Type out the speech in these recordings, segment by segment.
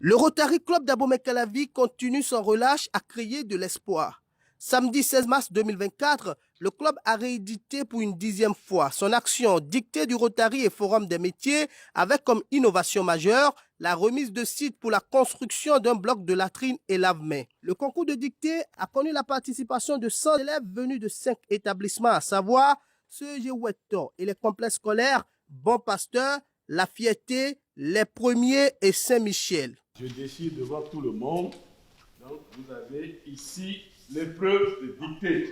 Le Rotary Club d'Abomey-Calavi continue sans relâche à créer de l'espoir. Samedi 16 mars 2024, le club a réédité pour une 10e fois son action dictée du Rotary et Forum des métiers avec comme innovation majeure la remise de sites pour la construction d'un bloc de latrines et lave-mains. Le concours de dictée a connu la participation de 100 élèves venus de 5 établissements, à savoir CEG Ouetto et les complexes scolaires Bon Pasteur, La Fierté, Les Premiers et Saint-Michel. Je décide devant tout le monde. Donc, vous avez ici l'épreuve de dictée.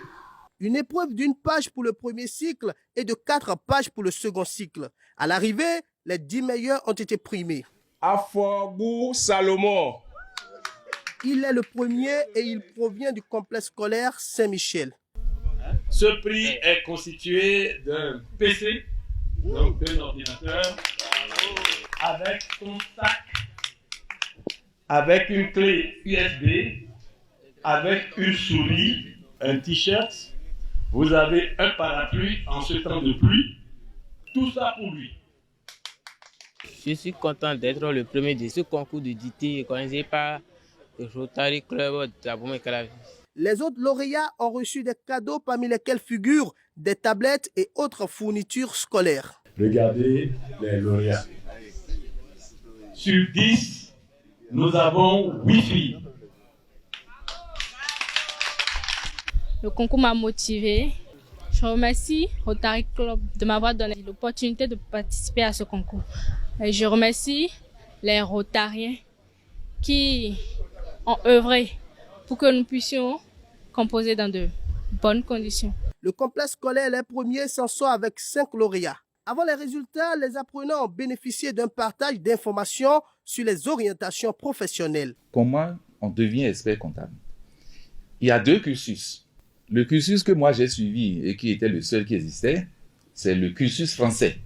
Une épreuve d'une page pour le premier cycle et de 4 pages pour le second cycle. À l'arrivée, les 10 meilleurs ont été primés. Aforbou Salomon. Il est le premier et il provient du complexe scolaire Saint-Michel. Ce prix est constitué d'un PC, donc d'un ordinateur, avec son sac, avec une clé USB, avec une souris, un t-shirt. Vous avez un parapluie en ce temps de pluie. Tout ça pour lui. Je suis content d'être le premier de ce concours de dictée organisé par le Rotary Club d'Abomey-Calavi. Les autres lauréats ont reçu des cadeaux parmi lesquels figurent des tablettes et autres fournitures scolaires. Regardez les lauréats. Sur 10, nous avons 8 filles. Le concours m'a motivée. Je remercie Rotary Club de m'avoir donné l'opportunité de participer à ce concours. Et je remercie les Rotariens qui ont œuvré pour que nous puissions composer dans de bonnes conditions. Le complexe scolaire Les Premiers s'en sort avec 5 lauréats. Avant les résultats, les apprenants ont bénéficié d'un partage d'informations sur les orientations professionnelles. Comment on devient expert comptable? Il y a 2 cursus. Le cursus que moi j'ai suivi et qui était le seul qui existait, c'est le cursus français.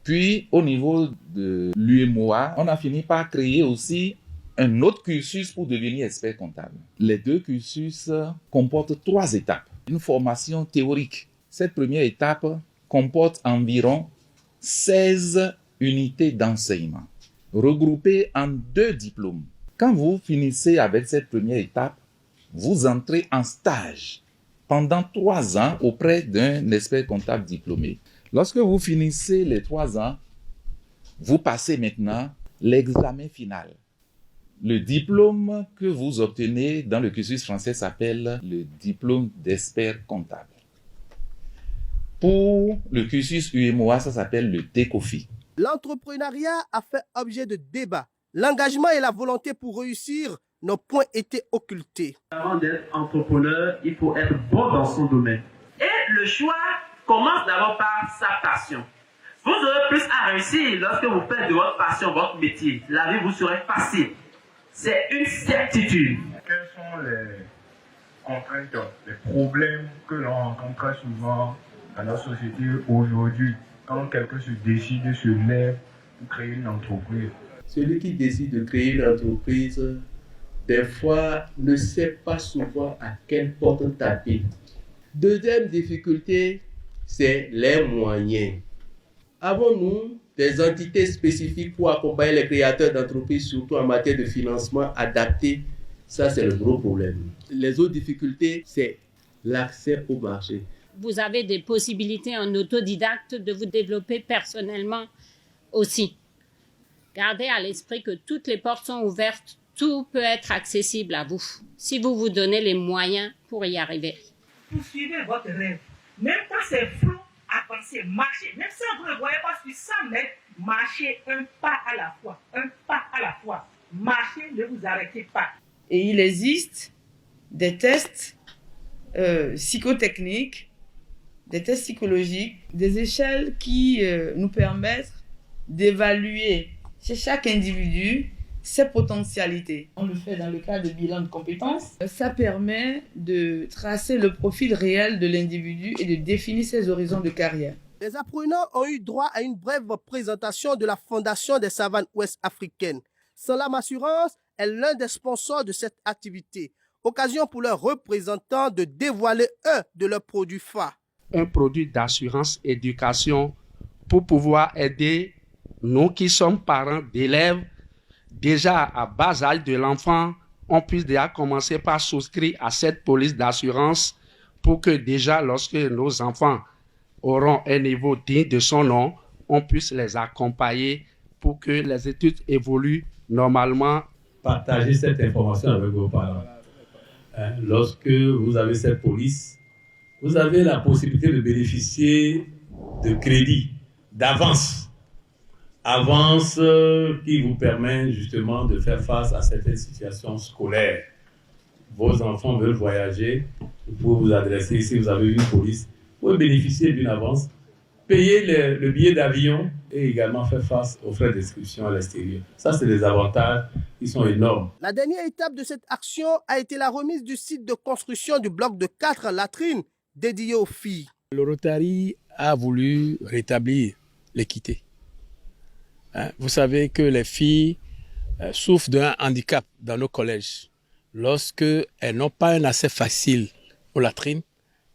Puis, au niveau de l'UMOA, on a fini par créer aussi un autre cursus pour devenir expert comptable. Les 2 cursus comportent 3 étapes. Une formation théorique. Cette première étape comporte environ 16 unités d'enseignement, regroupées en 2 diplômes. Quand vous finissez avec cette première étape, vous entrez en stage pendant 3 ans auprès d'un expert comptable diplômé. Lorsque vous finissez les 3 ans, vous passez maintenant l'examen final. Le diplôme que vous obtenez dans le cursus français s'appelle le diplôme d'expert comptable. Pour le cursus UMOA, ça s'appelle le DECOFI. L'entrepreneuriat a fait objet de débat. L'engagement et la volonté pour réussir n'ont point été occultés. Avant d'être entrepreneur, il faut être bon dans son domaine. Et le choix commence d'abord par sa passion. Vous aurez plus à réussir lorsque vous faites de votre passion votre métier. La vie vous serait facile. C'est une certitude. Quelles sont les contraintes, les problèmes que l'on rencontre souvent dans notre société aujourd'hui quand quelqu'un se décide, se lève pour créer une entreprise? Celui qui décide de créer une entreprise, des fois, ne sait pas souvent à quelle porte taper. Deuxième difficulté, c'est les moyens. Avons-nous des entités spécifiques pour accompagner les créateurs d'entreprises, surtout en matière de financement adapté? Ça, c'est le gros problème. Les autres difficultés, c'est l'accès au marché. Vous avez des possibilités en autodidacte de vous développer personnellement aussi. Gardez à l'esprit que toutes les portes sont ouvertes. Tout peut être accessible à vous, si vous vous donnez les moyens pour y arriver. Poursuivez votre rêve. Même quand c'est flou à penser, marchez. Même si vous ne voyez pas sur 100 mètres, marchez un pas à la fois. Un pas à la fois. Marchez, ne vous arrêtez pas. Et il existe des tests psychotechniques, des tests psychologiques, des échelles qui nous permettent d'évaluer chez chaque individu ses potentialités. On le fait dans le cadre de bilan de compétences. Ça permet de tracer le profil réel de l'individu et de définir ses horizons de carrière. Les apprenants ont eu droit à une brève présentation de la Fondation des savanes ouest africaines. Salam Assurance est l'un des sponsors de cette activité. Occasion pour leurs représentants de dévoiler un de leurs produits phares. Un produit d'assurance éducation pour pouvoir aider nous qui sommes parents d'élèves déjà à bas âge de l'enfant, on puisse déjà commencer par souscrire à cette police d'assurance pour que déjà lorsque nos enfants auront un niveau digne de son nom, on puisse les accompagner pour que les études évoluent normalement. Partagez cette information avec vos parents. Lorsque vous avez cette police, vous avez la possibilité de bénéficier de crédits, d'avance. Avance qui vous permet justement de faire face à certaines situations scolaires. Vos enfants veulent voyager, vous pouvez vous adresser ici, vous avez une police, vous pouvez bénéficier d'une avance, payer le billet d'avion et également faire face aux frais d'inscription à l'extérieur. Ça, c'est des avantages qui sont énormes. La dernière étape de cette action a été la remise du site de construction du bloc de 4 latrines dédié aux filles. Le Rotary a voulu rétablir l'équité. Vous savez que les filles souffrent d'un handicap dans nos collèges. Lorsqu'elles n'ont pas un accès facile aux latrines,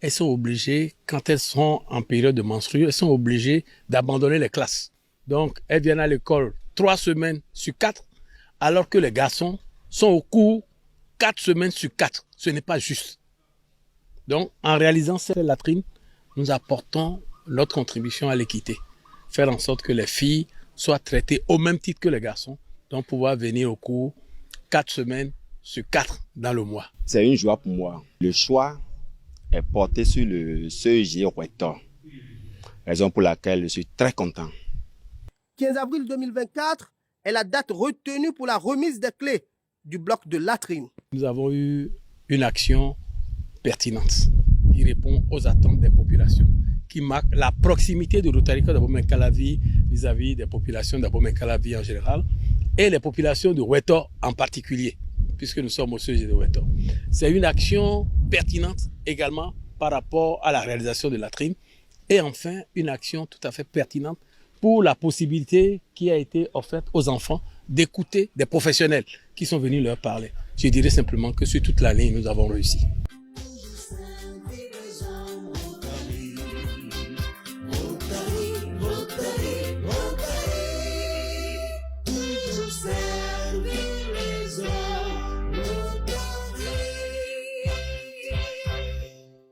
elles sont obligées, quand elles sont en période de menstrues, elles sont obligées d'abandonner les classes. Donc, elles viennent à l'école 3 semaines sur 4, alors que les garçons sont au cours 4 semaines sur 4. Ce n'est pas juste. Donc, en réalisant cette latrine, nous apportons notre contribution à l'équité. Faire en sorte que les filles soient traitées au même titre que les garçons, donc pouvoir venir au cours 4 semaines sur 4 dans le mois. C'est une joie pour moi. Le choix est porté sur le CEG recteur, raison pour laquelle je suis très content. 15 avril 2024 est la date retenue pour la remise des clés du bloc de latrines. Nous avons eu une action pertinente qui répond aux attentes des populations, qui marque la proximité de Rotary Club d'Abomey-Calavi vis-à-vis des populations d'Abomey-Calavi en général et les populations de Wetor en particulier, puisque nous sommes au CEG de Wetor. C'est une action pertinente également par rapport à la réalisation de latrines et enfin une action tout à fait pertinente pour la possibilité qui a été offerte aux enfants d'écouter des professionnels qui sont venus leur parler. Je dirais simplement que sur toute la ligne, nous avons réussi.